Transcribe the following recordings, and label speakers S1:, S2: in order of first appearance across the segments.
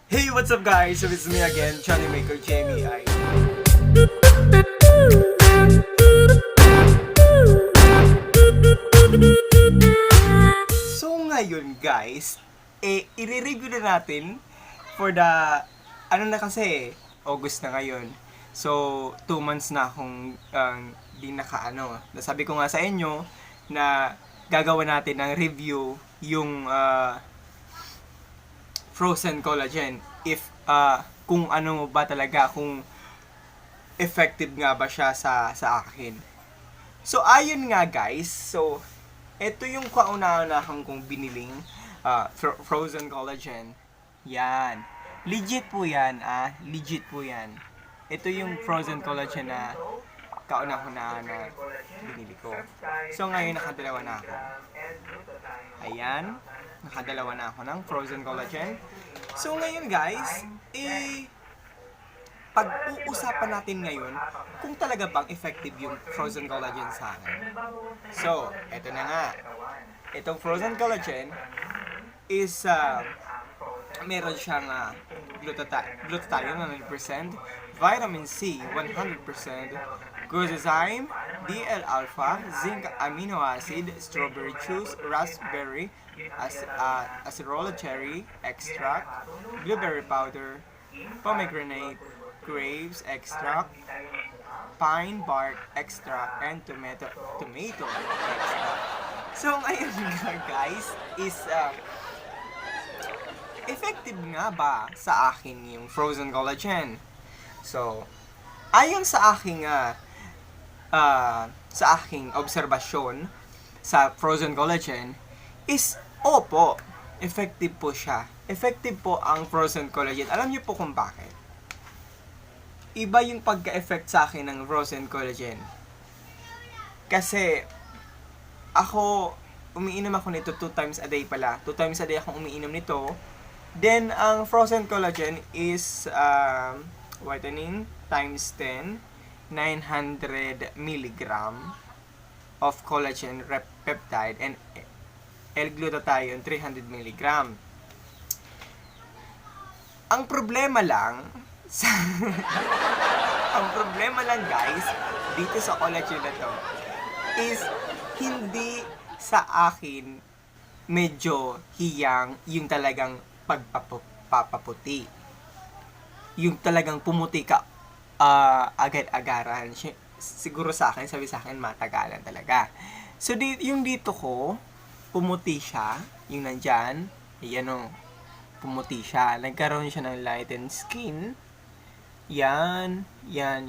S1: Hey, what's up guys? So it's me again, Johnny Maker Jamie. So ngayon guys, i-review na natin for the, ano na kasi, August na ngayon. So, 2 months na akong di nakaano. Nasabi ko nga sa inyo na gagawa natin ng review yung frozen collagen. If, kung ano ba talaga, kung effective nga ba siya sa akin. So, ayun nga guys. So, ito yung kauna-unahang kong biniling frozen collagen. Yan. Legit po yan, legit po yan. Ito yung frozen collagen na kauna-unahan na binili ko. So, ngayon nakadalawa na ako. Ayan. Nakadalawa na ako ng frozen collagen. So, ngayon guys, pag-uusapan natin ngayon kung talaga bang effective yung frozen collagen sa akin. So, eto na nga. Itong frozen collagen is meron siyang glutathione 100%, vitamin C 100%, glutathione, DL-alpha, zinc amino acid, strawberry juice, raspberry, acerola cherry extract, blueberry powder, pomegranate, grapes extract, pine bark extract, and tomato extract. So ngayon guys is effective nga ba sa akin yung frozen collagen? So ayon sa aking obserbasyon sa frozen collagen is opo, effective po siya. Effective po ang frozen collagen. Alam niyo po kung bakit? Iba yung pagka-effect sa akin ng frozen collagen. Kasi ako, umiinom ako nito 2 times a day pala. 2 times a day akong umiinom nito. Then, ang frozen collagen is whitening times 10, 900 milligram of collagen peptide and L-glutathione 300 milligram. Ang problema lang guys dito sa collagen na to is hindi sa akin medyo hiyang yung talagang pagpapaputi. Yung talagang pumuti ka agad-agaran. Siguro sa akin, sabi sa akin, matagalan talaga. So, yung dito ko, pumuti siya. Yung nandyan, ayan o, pumuti siya. Nagkaroon siya ng lightened skin. Yan. Yan.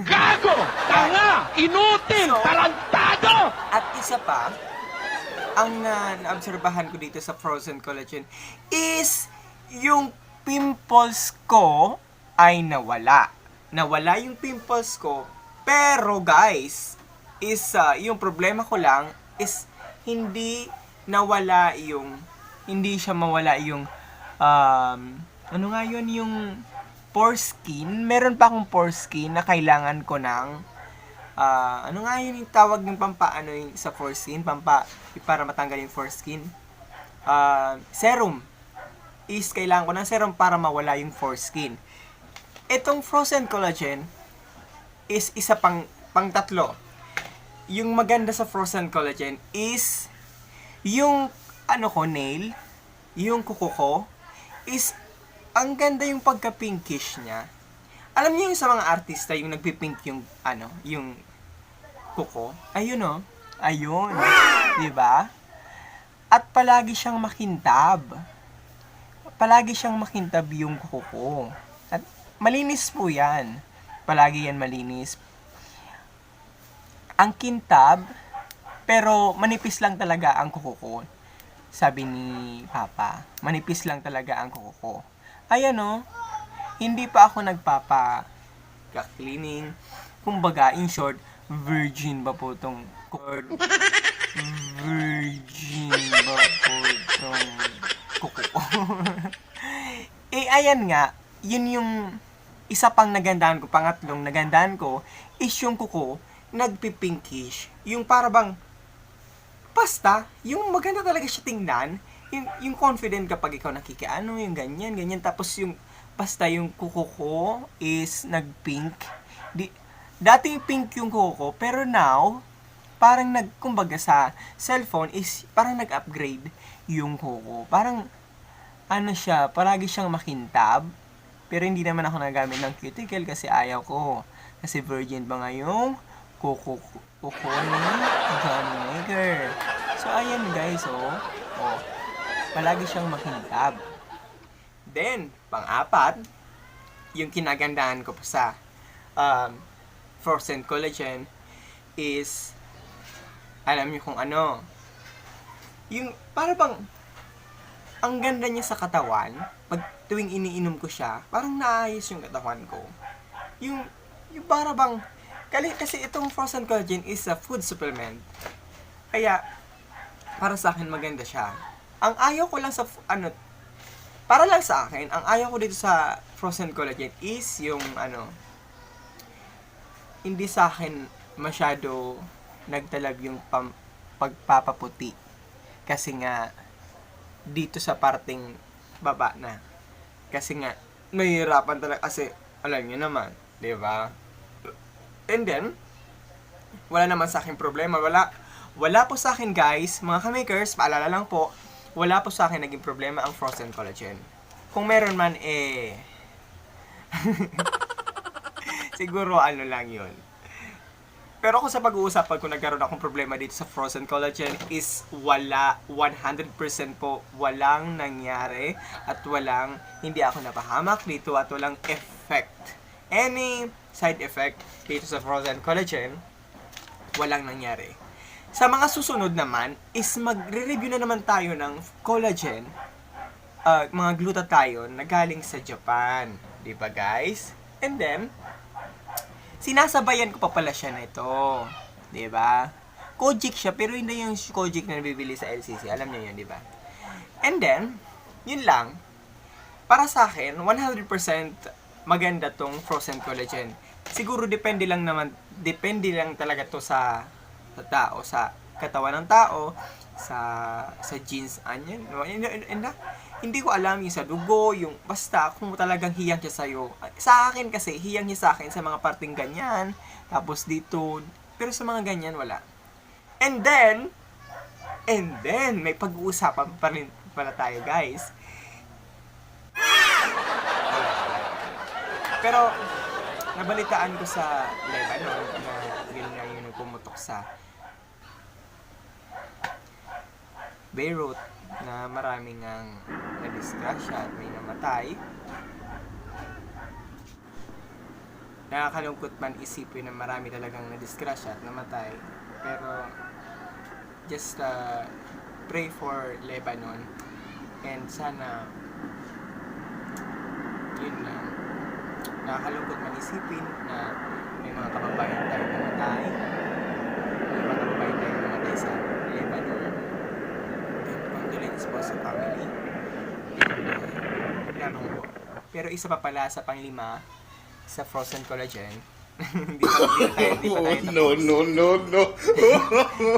S2: Gago! Tanga! Inutil!
S1: So,
S2: Tarantado!
S1: At isa pa, ang naobserbahan ko dito sa frozen collagen is yung pimples ko ay nawala. Nawala yung pimples ko. Pero guys, is yung problema ko lang is hindi siya mawala yung ano nga yun, yung pore skin. Meron pa akong pore skin na kailangan ko ng ano nga yun yung tawag ng pampaano yung sa pore skin, para matanggal yung pore skin. Serum. Kailangan ko ng serum para mawala yung pore skin. Itong frozen collagen is isa pang tatlo. Yung maganda sa frozen collagen is yung nail, yung kuko ko is ang ganda yung pagka-pinkish niya. Alam niyo yung sa mga artista yung nagpipink yung yung kuko. Ayun oh. Ayun. 'Di ba? At palagi siyang makintab. Palagi siyang makintab yung kuko ko. At malinis po 'yan. Palagi yan malinis. Ang kintab, pero manipis lang talaga ang kuko ko. Sabi ni Papa, manipis lang talaga ang kuko ko. Ayan o, hindi pa ako nagpapa-cleaning. Kumbaga, in short, virgin ba po itong kuko ko. Ayan nga, yun yung isa pang nagandahan ko, pangatlong nagandahan ko, is yung kuko, nagpipinkish. Yung para bang pasta, yung maganda talaga siya tingnan, yung confident kapag ikaw nakikiano, yung ganyan, ganyan. Tapos yung, basta yung kuko ko is nag-pink. Dati pink yung kuko ko, pero now, parang kumbaga sa cellphone is, parang nag-upgrade yung kuko. Parang, ano siya, palagi siyang makintab. Pero hindi naman ako nagamit ng cuticle kasi ayaw ko. Kasi virgin pa nga yung kuko ni John Maker. So, ayan guys, oh. Palagi siyang makintab. Then, pang-apat, yung kinagandahan ko pa sa Frozen Collagen is, alam niyo kung ano, yung, para bang, ang ganda niya sa katawan, pag tuwing iniinom ko siya, parang naayos yung katawan ko. Yung para bang, kasi itong Frozen Collagen is a food supplement. Kaya, para sa akin maganda siya. Ang ayaw ko lang sa, para lang sa akin, ang ayaw ko dito sa Frozen Collagen is yung, hindi sa akin masyado nagtalab yung pagpapaputi. Kasi nga, dito sa parting baba na. Kasi nga, mahirapan talaga kasi, alam nyo naman, di ba? And then, wala naman sa akin problema. Wala po sa akin guys, mga ka-makers, paalala lang po, wala po sa akin naging problema ang Frozen Collagen. Kung meron man, siguro lang yun. Pero kung sa pag-uusapan kung nagkaroon akong problema dito sa Frozen Collagen is wala, 100% po walang nangyari at hindi ako napahamak dito at walang effect. Any side effect dito sa Frozen Collagen, walang nangyari. Sa mga susunod naman is magre-review na naman tayo ng collagen, mga glutathione na galing sa Japan. Di ba guys? And then, sinasabayan ko pa pala siya na ito. Di ba? Kojic siya, pero hindi yung Kojic na nabibili sa LCC. Alam niyo yun, di ba? And then, yun lang. Para sa akin, 100% maganda tong Frozen Collagen. Siguro depende lang talaga to sa tao, sa katawan ng tao, sa genes anyan. Hindi ko alam yung sa dugo, yung basta kung talagang hiyang siya sa'yo. Sa akin kasi, hiyang niya sa akin sa mga parting ganyan, tapos dito, pero sa mga ganyan, wala. And then, may pag-uusapan pa rin pala tayo, guys. Pero, nabalitaan ko sa Lebanon na yun nga yung pumutok sa Beirut na maraming ang nadisgrasya at may namatay. Nakakalungkot man isipin na marami talagang nadisgrasya at namatay. Pero just pray for Lebanon and sana yun lang. Nakakalungkot man isipin na may mga kababayan tayo namatay. May mga kababayan tayo namatay sa Lebanon. Condolence po sa family. Pero isa pa pala sa panglima sa Frozen Collagen. hindi pa tayo
S3: No.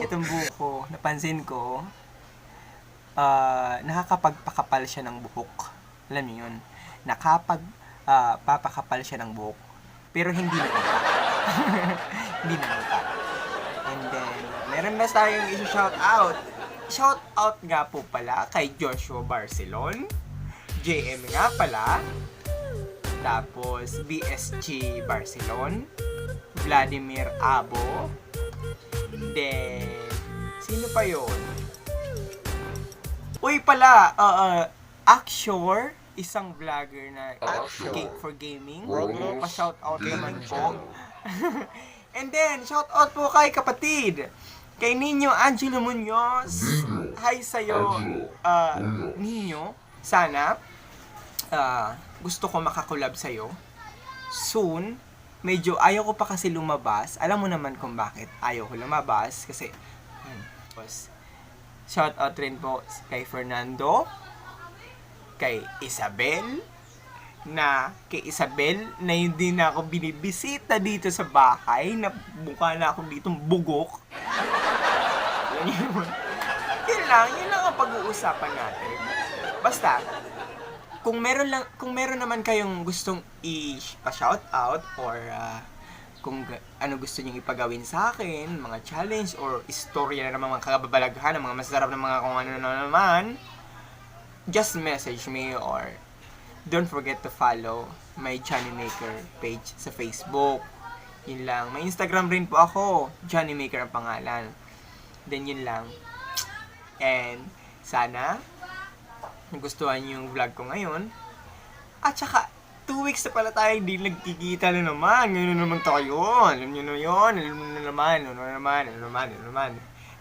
S1: Itong buko, napansin ko, nakakapagpakapal siya ng buhok. Alam niyo yun? Papakapal siya ng buhok. Pero hindi na mukha. Hindi na mukha. And then, meron na tayong isa-shout out. Shout out nga po pala kay Joshua Barcelon, JM nga pala, tapos BSG Barcelon, Vladimir Abo, then, sino pa yun? Uy pala, Axure, isang vlogger na Cake for Gaming, pa-shout out naman po. And then, shout out po kay kapatid, kay Nino Angelo Munoz. Hi sa'yo, Nino. Sana, gusto ko makakolab sa'yo. Soon, medyo ayaw ko pa kasi lumabas. Alam mo naman kung bakit ayaw ko lumabas. Kasi, shout out rin po kay Fernando, kay Isabel, na hindi na ako binibisita dito sa bahay, na mukha na ako ditong bugok. Yun yun lang ang pag-uusapan natin. Basta, kung meron naman kayong gustong i-shout out or kung ano gusto niyo ipagawin sa akin, mga challenge or istorya na naman, mga kababalaghan, mga masarap na mga kung ano na naman, just message me or don't forget to follow my Johnny Maker page sa Facebook. Yun lang. May Instagram rin po ako. Johnny Maker ang pangalan. Then yun lang. And sana nagustuhan niyo yung vlog ko ngayon. At saka 2 weeks na pala tayo hindi nagkikita na naman. Ngayon na naman tayo. Alam niyo na yun. Alam niyo na naman.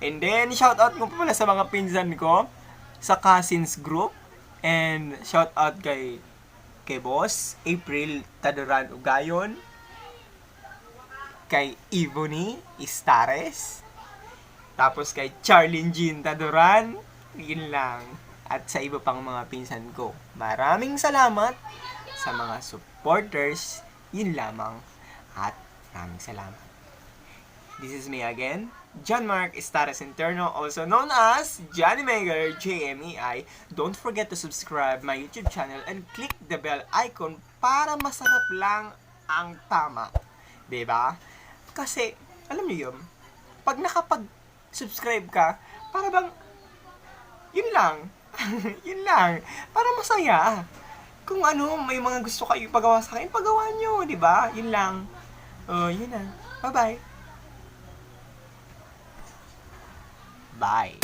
S1: And then shoutout ko pa pala sa mga pinsan ko sa cousins group. And shoutout kay Boss April Tadoran Ugayon, kay Ivony Istares, tapos kay Charlene Jean Tadoran, yun lang. At sa iba pang mga pinsan ko. Maraming salamat sa mga supporters, yun lamang. At maraming salamat. This is me again, John Mark Istares Interno, also known as Johnny Maker, JMEI. Don't forget to subscribe my YouTube channel and click the bell icon para masarap lang ang tama. Diba? Kasi, alam niyo yun, pag nakapag-subscribe ka, para bang, yun lang. Yun lang. Para masaya. Kung ano, may mga gusto kayo ipagawa sa akin, pagawa nyo, diba? Yun lang. Yun na. Bye-bye. Bye.